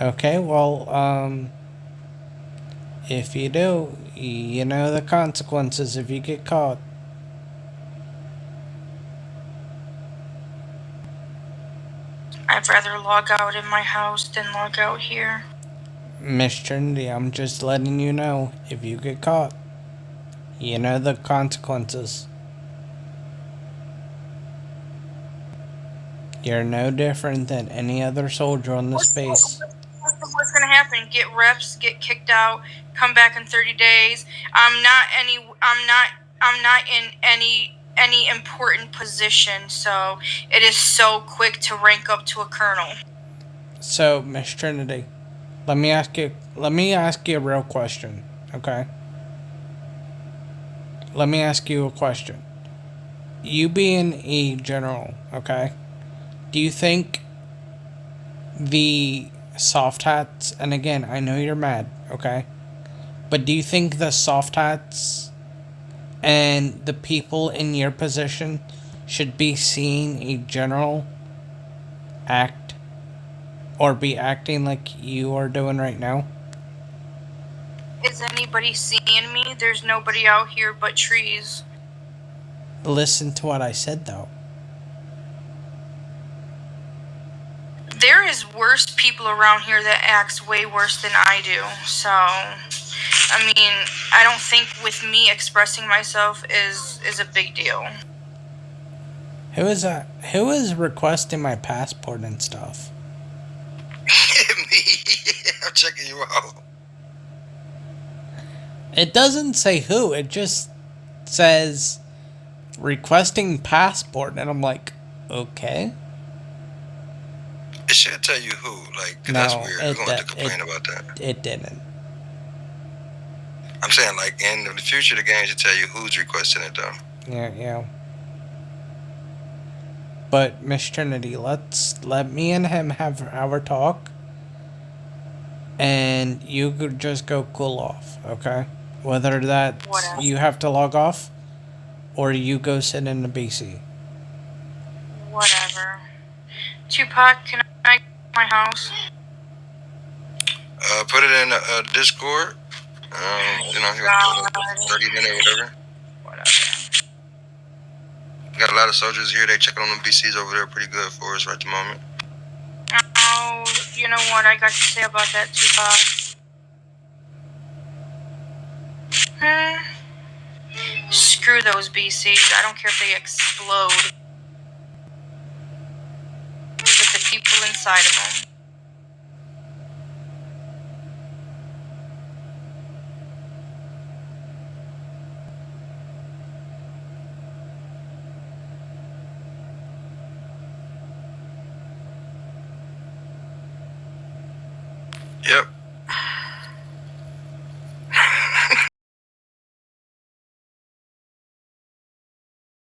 Okay, well, if you do, you know the consequences if you get caught. I'd rather log out in my house than log out here. Miss Trinity, I'm just letting you know if you get caught, you know the consequences. You're no different than any other soldier on this base. What's gonna happen? Get reps, get kicked out, come back in 30 days. I'm not any. I'm not. I'm not in any important position, so it is so quick to rank up to a colonel. So, Miss Trinity, let me ask you a real question, okay? Let me ask you a question. You being a general, okay? Do you think the soft hats, and again, I know you're mad, okay? But do you think the soft hats and the people in your position should be seeing a general act or be acting like you are doing right now? Is anybody seeing me? There's nobody out here but trees. Listen to what I said, though. There is worse people around here that acts way worse than I do. So, I mean, I don't think with me expressing myself is a big deal. Who is that? Who is requesting my passport and stuff? Me. I'm checking you out. It doesn't say who. It just says requesting passport, and I'm like, okay. It should tell you who, like, 'cause that's No, weird. We're gonna have to complain about that. it didn't. I'm saying, like, in the future, the game should tell you who's requesting it, though. Yeah. But Miss Trinity, let me and him have our talk, and you could just go cool off, okay? Whether that's Whatever. you have to log off, or you go sit in the BC. Whatever. Tupac, can I go to my house? Put it in Discord. You know, God. 30-minute, whatever. Whatever. Got a lot of soldiers here. They checking on the BCs over there pretty good for us right at the moment. Oh, you know what I got to say about that, Tupac? Screw those BCs. I don't care if they explode with the people inside of them. Yep.